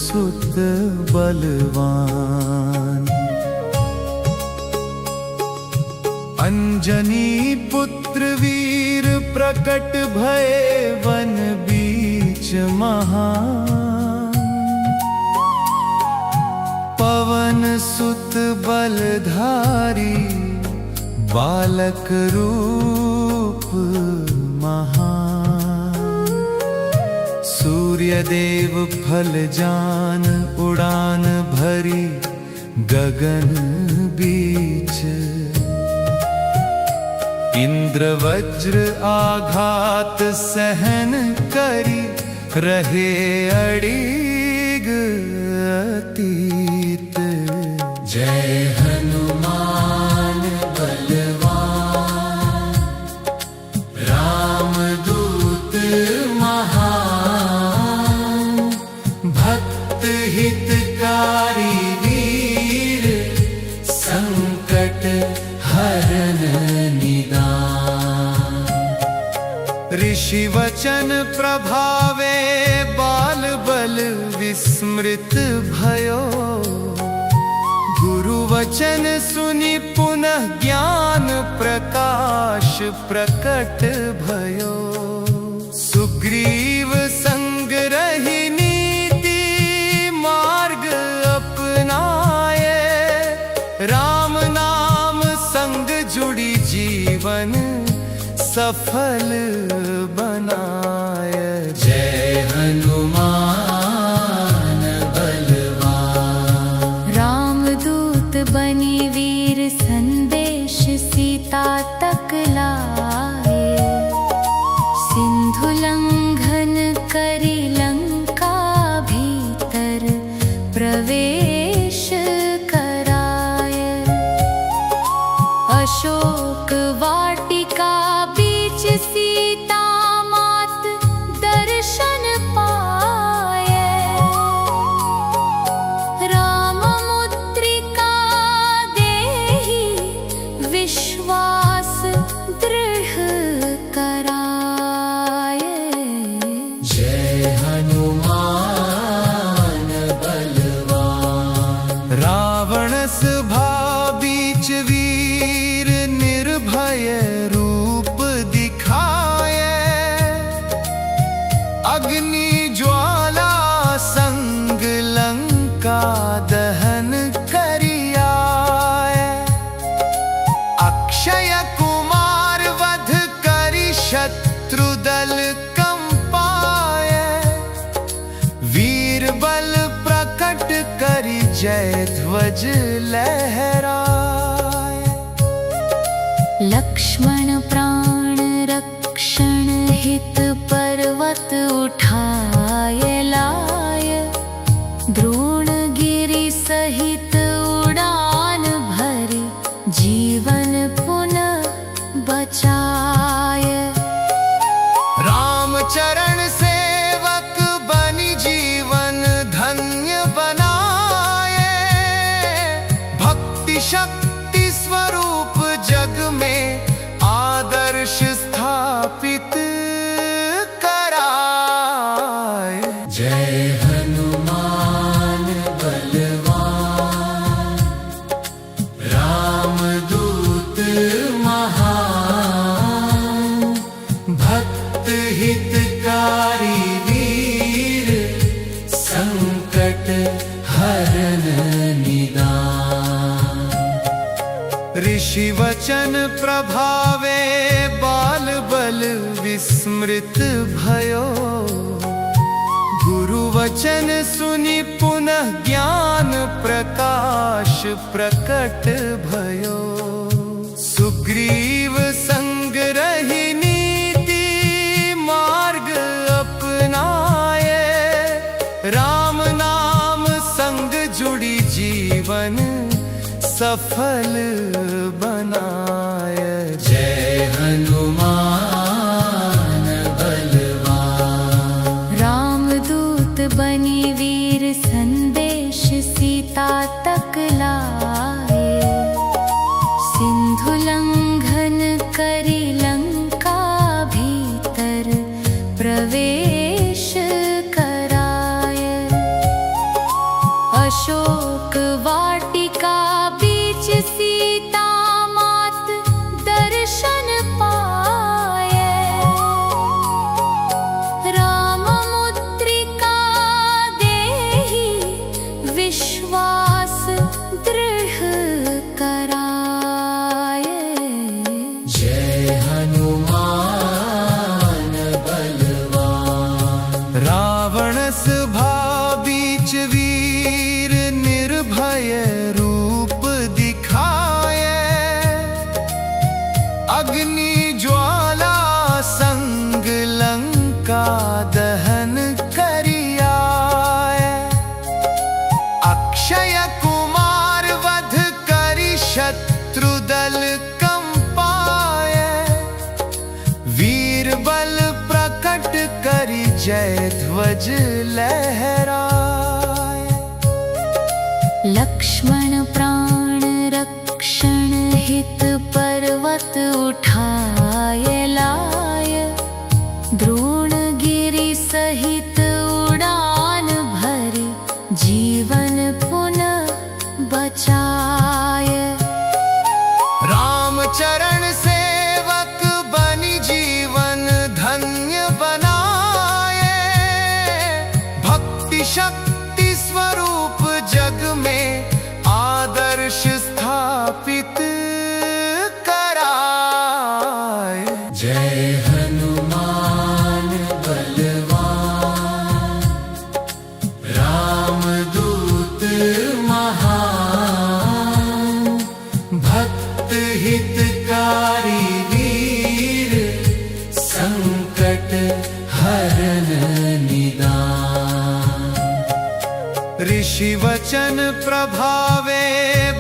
सुत बलवान। अंजनी पुत्र वीर प्रकट भये वन बीच महान। पवन सुत बलधारी बालक रूप महान। सूर्यदेव फल जान उड़ान भरी गगन बीच। इंद्र वज्र आघात सहन करी रहे अड़िग अतीत। जय हनुमान बलवान रामदूत महान। भक्त हितकारी वीर संकट हरन निदान। ऋषि वचन प्रभावे बाल बल विस्मृत भयो। गुरु वचन सुनि पुनः ज्ञान प्रकाश प्रकट भयो। सुग्रीव संग रही नीति मार्ग अपनाए। राम नाम संग जुड़ी जीवन सफल बनाए। जय हनुमान बलवान रामदूत बनी वीर संदेश सीता तक लाए। सिंधु लंघन करी लंका भीतर प्रवेश कराए। अशोक वाटिका बीच सीता मात दर्शन पाए। राम मुद्रिका देहि विश्वास दृढ़ कराए। जय हनुमान बलवान रावण सभा बीच वीर निर्भय रूप दिखाए। अग्नि ज्वाला संग लंका दहन करियाए। अक्षय कुमार वध करि शत्रु दल कंपाए। वीर बल प्रकट करि जय ध्वज लहराए। लक्ष्मण प्राण रक्षण हित पर्वत उठाए लाय। द्रोणगिरि सहित उड़ान भरी जीवन पुनः बचाए। रामचरण सेवक बनि जीवन धन्य बनाए। भक्ति शक्ति स्वरूप जग में आदर्श स्थापित कराए। जय हनुमान बलवान रामदूत महान। भक्त हितकारी वीर संकट हरन निदान। ऋषि वचन प्रभावे बाल बल विस्मृत भयो। गुरु वचन सुनि पुनः ज्ञान प्रकाश प्रकट भयो। सुग्रीव संग रही नीति मार्ग अपनाए। राम नाम संग जुड़ी जीवन सफल बनाए। जय हनुमान बलवान रामदूत बनी वीर संदेश सीता तक लाए। सिंधु लंघन करी लंका भीतर प्रवेश कराए। निर्भय रूप दिखाए, अग्नि ज्वाला संग लंका दहन करियाए। अक्षय कुमार वध करि शत्रु दल कंपाए, वीर बल प्रकट करि जय ध्वज लहराए। लक्ष्मण प्राण रक्षण हित पर्वत उठाए लाय, द्रोणगिरि सहित उड़ान भरी जीवन पुनः बचाए। रामचरण सेवक बनि जीवन धन्य बनाए, भक्ति शक्ति स्वरूप जग में आदर्श स्थापित कराए। जय हनुमान बलवान, रामदूत महान, भक्त हितकारी वीर, संकट हरन निदान। ऋषि वचन प्रभावे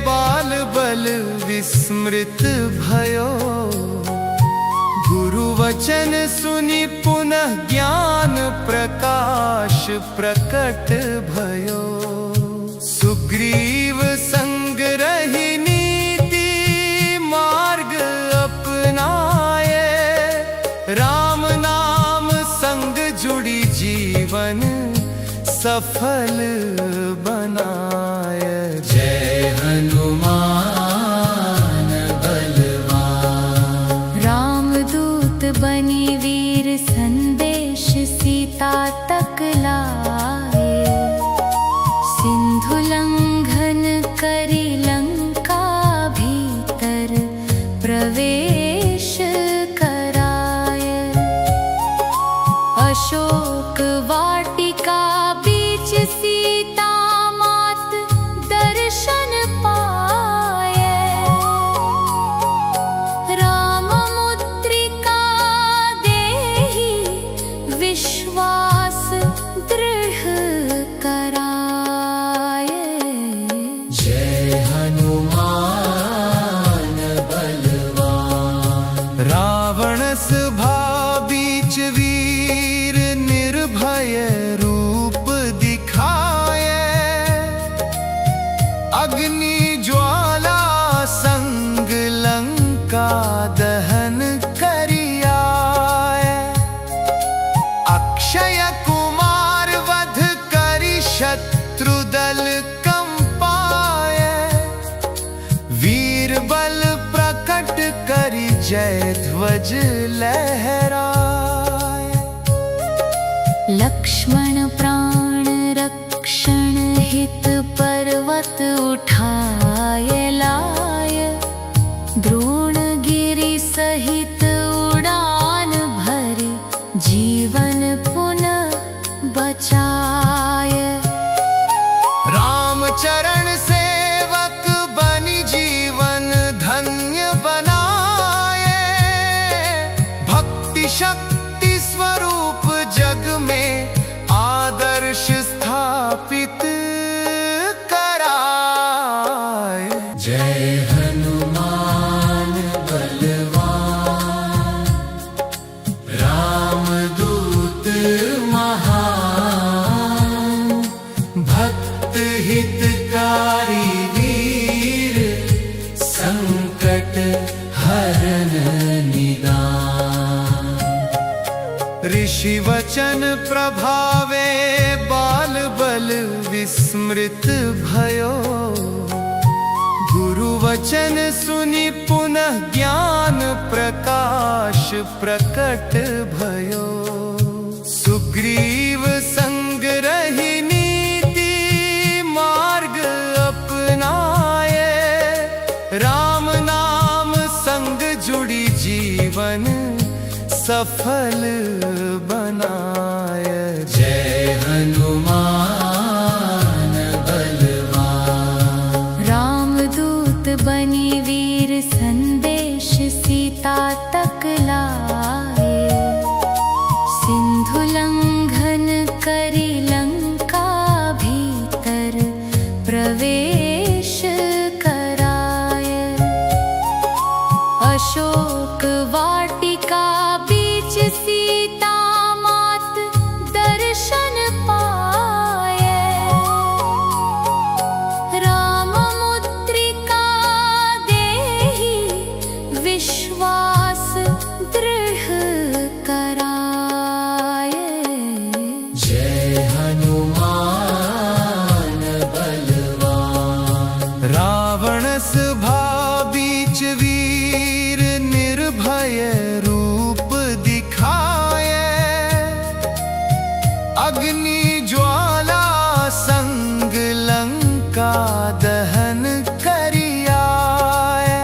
बाल बल विस्मृत भयो, गुरु वचन सुनि पुनः ज्ञान प्रकाश प्रकट भयो। सुग्रीव संग रहि नीति मार्ग अपनाए, राम नाम संग जुड़ी जीवन सफल बनाए। जय हनुमान बलवान, रामदूत बनि वीर संदेश सीता तक लाए, सिंधु लंघन करि लंका भीतर प्रवेश कराए। अशोक वाटिका बीच सीता मात दर्शन पाए, राम मुद्रिका देहि विश्वास दृढ़ कराए। जय हनुमान बलवान, रावण सभा बीच वीर निर्भय रूप दिखाए, अग्नि ज्वाला संग लंका दहन करियाए। अक्षय कुमार वध करि शत्रु दल कंपाए, वीर बल प्रकट करि जय ध्वज लहराए। लक्ष्मण प्राण रक्षण हित पर्वत उठाए लाय, द्रोणगिरि सहित उड़ान भरी जीवन पुनः बचाए। रामचरण सेवक बनि जीवन धन्य बनाए, भक्ति शक्ति स्वरूप जग में आदर्श स्थापित कराए। जय हनुमान बलवान, रामदूत महान, भक्त हितकारी वीर, संकट हरन निदान। ऋषि वचन प्रभावे बाल बल विस्मृत भयो, गुरु वचन सुनि पुनः ज्ञान प्रकाश प्रकट भयो। सुग्रीव संग रहि नीति मार्ग अपनाए, राम नाम संग जुड़ी जीवन सफल बनाए। जय हनुमान बलवान, प्रवेश कराय। अशोक वाटिका बीच सीता मात दर्शन पाए। राम मुद्रिका देहि विश्वास दृढ़ कराय। जय हनुमान बलवान। रावण सभा बीच वीर निर्भय रूप दिखाए। अग्नि ज्वाला संग लंका दहन करियाए।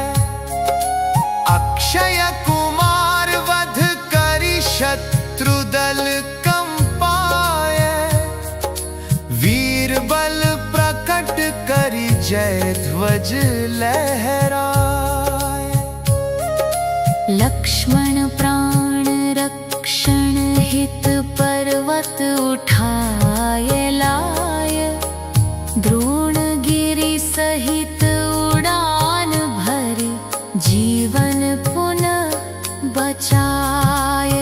अक्षय कुमार वध करि शत्रु दल कंपाए। वीर बल प्रकट करि जय ध्वज लहराए। लक्ष्मण प्राण रक्षण हित पर्वत उठाय लाय। द्रोणगिरि सहित उड़ान भरी जीवन पुनः बचाय।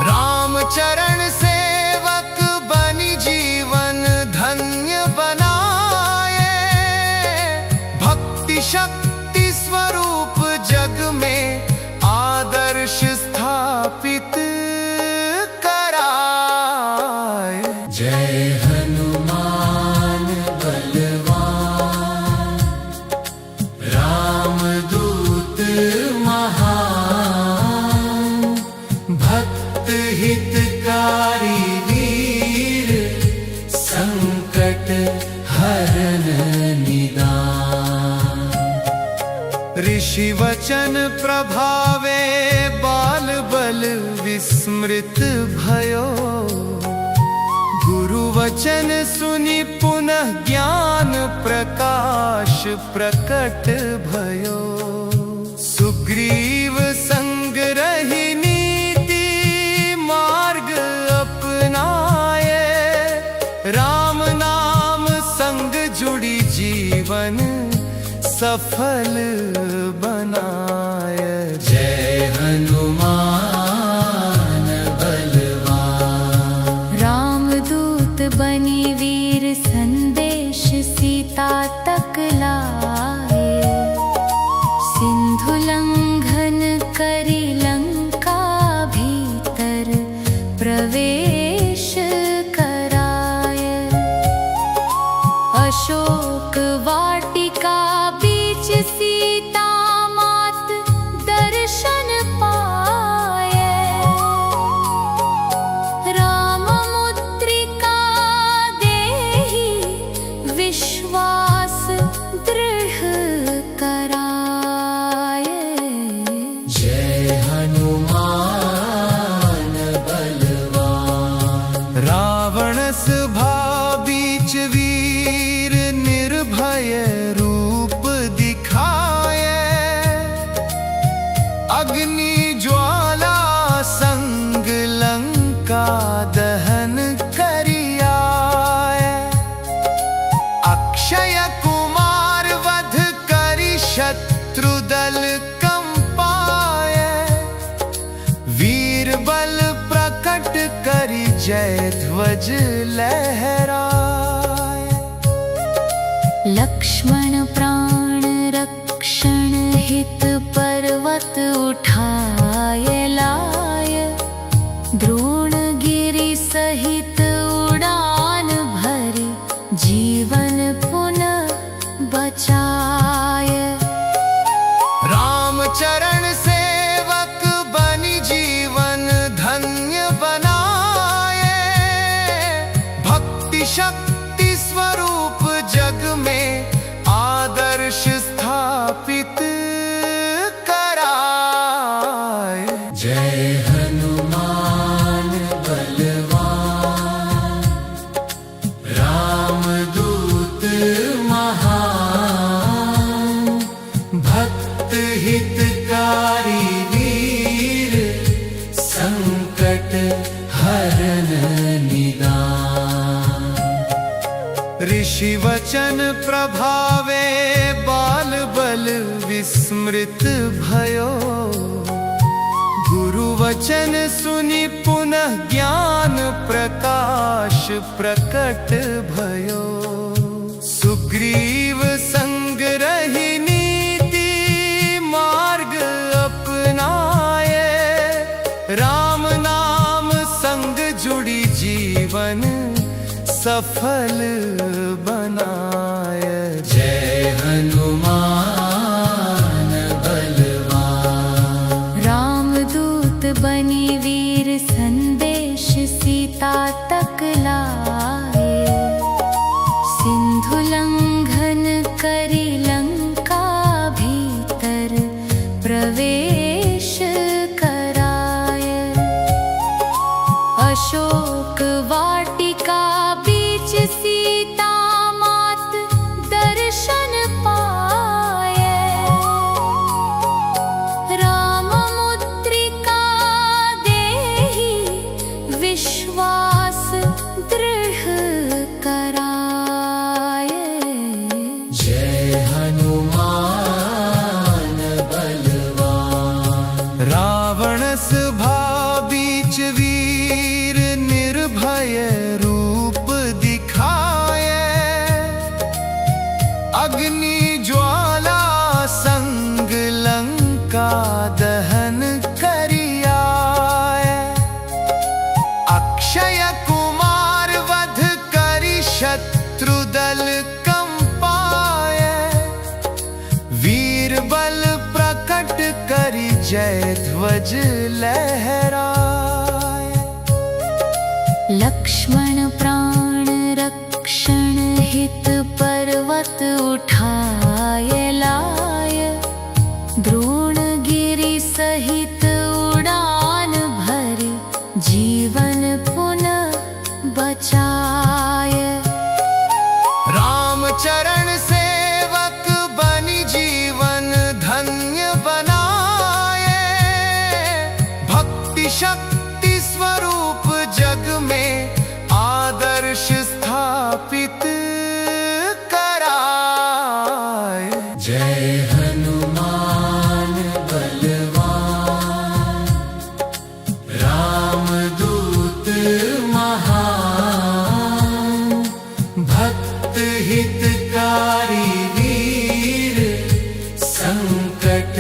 रामचरण सेवक बनि जीवन धन्य बनाए। भक्ति शक्ति स्वरूप जग में आदर्श स्थापित कराए। जय हनुमान बलवान। रामदूत महान। भक्त हितकारी वीर संकट हरन निदान। ऋषि वचन प्रभावे बाल बल विस्मृत भयो। गुरु वचन सुनि पुनः ज्ञान प्रकाश प्रकट भयो। सुग्रीव संग रहि नीति मार्ग अपनाए। राम नाम संग जुड़ी जीवन सफल बनाय। जय हनुमान बलवान। रामदूत बनी वीर संदेश सीता तक लाए। सिंधु लंघन करि लंका भीतर प्रवेश कराय। अशोक वाटिका बीच सीता मात दर्शन पाए। राम मुद्रिका देहि विश्वास दृढ़ कराय। जय हनुमान बलवान। रावण सभा बीच वीर निर्भय रूप दिखाए। अग्नि ज्वाला संग लंका दहन करियाए। अक्षय कुमार वध करि शत्रु दल कंपाए। वीर बल प्रकट करि जय ध्वज लहराए। लक्ष्मण प्राण रक्षण हित पर्वत उठाय लाय। द्रोणगिरि सहित उड़ान भरी जीवन पुनः बचाय। रामचरण सेवक बनि जीवन धन्य बनाए। भक्ति शक्ति स्वरूप जग में ऋषि वचन प्रभावे बाल बल विस्मृत भयो। गुरु वचन सुनि पुनः ज्ञान प्रकाश प्रकट भयो। सुग्रीव संग रही नीति मार्ग अपनाए। राम नाम संग जुड़ी जीवन सफल बनाए। जय हनुमान बलवान। रामदूत बनी वीर संदेश सीता तक लाए। सिंधु लंघन करी लंका भीतर प्रवेश कराय। अशोक वाटिका बीच सीता मात दर्शन पाए। राम मुद्रिका देहि विश्वास दृढ़ कराय। जय हनुमान बलवान। रावण सभा बीच वीर निर्भय रूप दिखाए। अग्नि ज्वाला संग लंका दहन करियाए। अक्षय कुमार वध करि शत्रु दल कंपाए। वीर बल प्रकट करि जय ध्वज लहराए। लक्ष्मण प्राण रक्षण हित पर्वत उठाए लाय। द्रोणगिरि सहित उड़ान भरी जीवन पुनः बचाय। राम चरण सेवक बनि जीवन धन्य बनाए। भक्ति शक्ति स्वरूप जग में आदर्श स्थापित कराए। जय हनुमान बलवान। रामदूत महान। भक्त हितकारी वीर संकट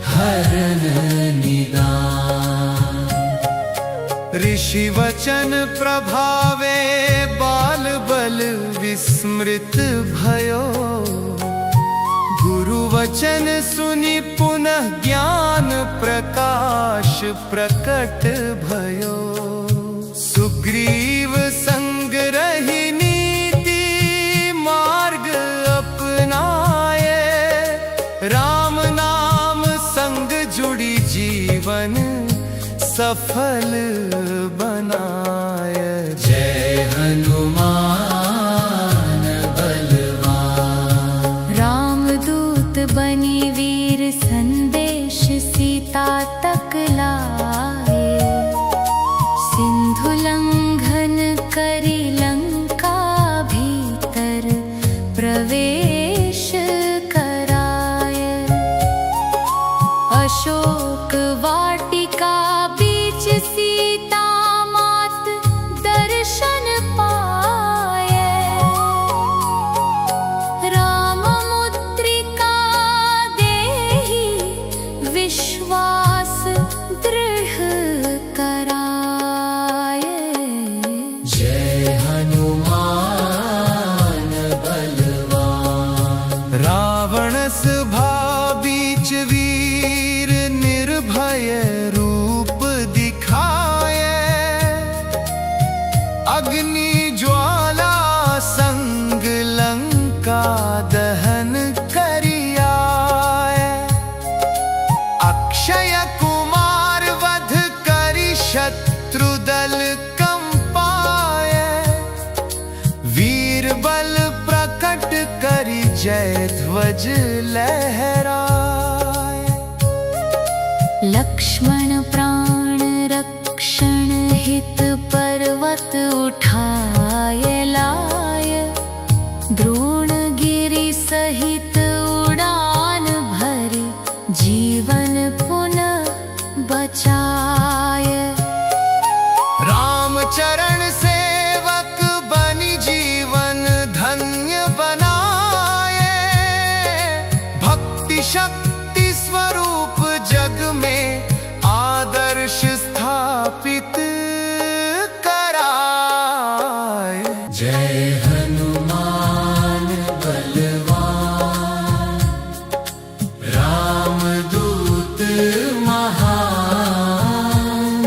हरन निदान। ऋषि वचन प्रभावे बाल बल विस्मृत भयो। गुरु वचन सुनि पुनः ज्ञान प्रकाश प्रकट भयो। सुग्रीव संग रही नीति मार्ग अपनाए। राम नाम संग जुड़ी जीवन सफल बनाए। जय हनुमान बलवान। रामदूत बनी वीर संदेश सीता तक लाए। सिंधु लंघन करी लंका भीतर प्रवेश कराय। अशोक वाटिका बीच सीता मात दर्शन पाए। राम मुद्रिका देहि विश्वास दृढ़ कराय। जय हनुमान बलवान। रावण सभा बीच वीर निर्भय रूप दिखाए। अग्नि ज्वाला संग लंका दहन करियाए। अक्षय कुमार वध करि शत्रु दल कंपाए। वीर बल प्रकट करि जय ध्वज लहराए। लक्ष्मण प्राण रक्षण हित पर्वत उठाए लाय। द्रोणगिरि सहित उड़ान भरी जीवन पुनः बचाय। रामचरण सेवक बनी जीवन धन्य बनाए, भक्ति शक्ति स्वरूप जग में आदर्श स्थापित कराए। जय हनुमान बलवान, रामदूत महान,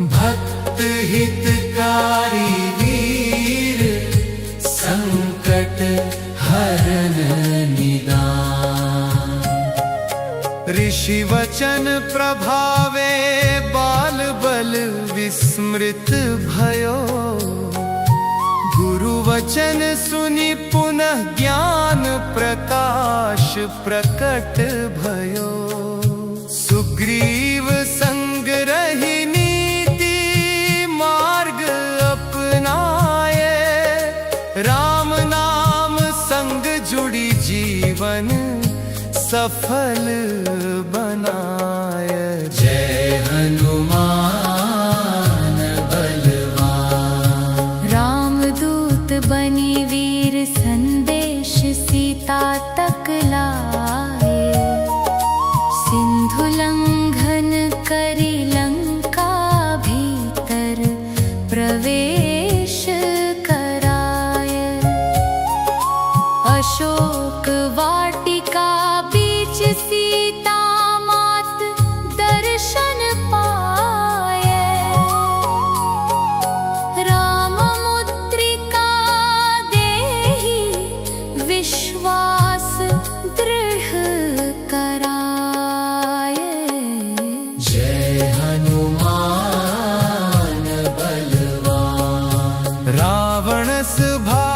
भक्त हितकारी वीर, संकट हरन निदान। ऋषि वचन प्रभावे बाल बल विस्मृत भयो, गुरु वचन सुनि पुनः ज्ञान प्रकाश प्रकट भयो। सुग्रीव संग रही नीति मार्ग अपनाए, राम नाम संग जुड़ी जीवन सफल बनाए। जय हनुमान बलवान, रामदूत बनी वीर संदेश सीता तक लाए। सिंधु लंघन करी लंका भीतर प्रवेश कराय। अशोक वाटिका बीच सीता मात दर्शन पाए। राम मुद्रिका देहि विश्वास दृढ़ कराय। जय हनुमान बलवान, रावण सभा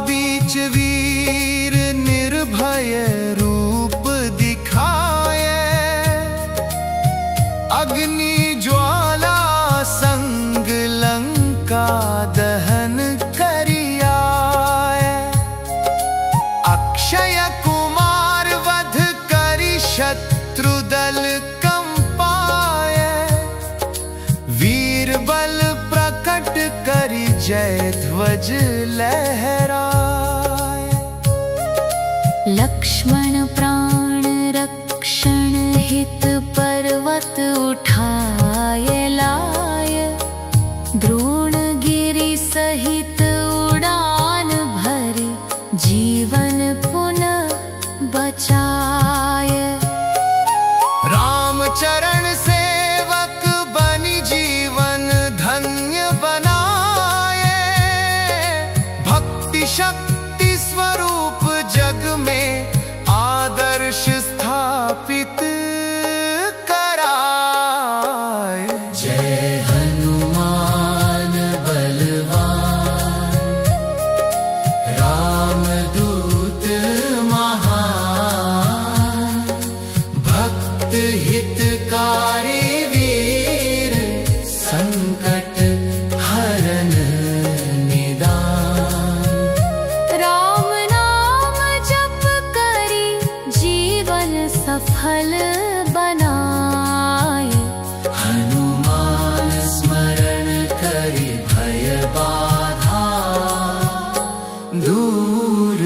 बीच वीर निर्भय रूप दिखाए। अग्नि ज्वाला संग लंका दहन करियाए। अक्षय कुमार वध करि शत्रु दल कंपाए। वीर बल प्रकट करि जय ध्वज लहराए। लक्ष्मण प्राण रक्षण हित पर्वत उठाए लाय। द्रोणगिरि सहित उड़ान भरी जीवन पुनः बचाय। रामचरण सेवक बनी जीवन धन्य बनाए, भक्ति शक्ति स्वरूप जग में आदर्श स्थापित कराए। जय हनुमान बलवान, रामदूत महान, भक्त हितकारी वीर, संकट हरन निदान। राम नाम जप करी जीवन सफल बनाय। हनुमान स्मरण करि भय बाधा दूर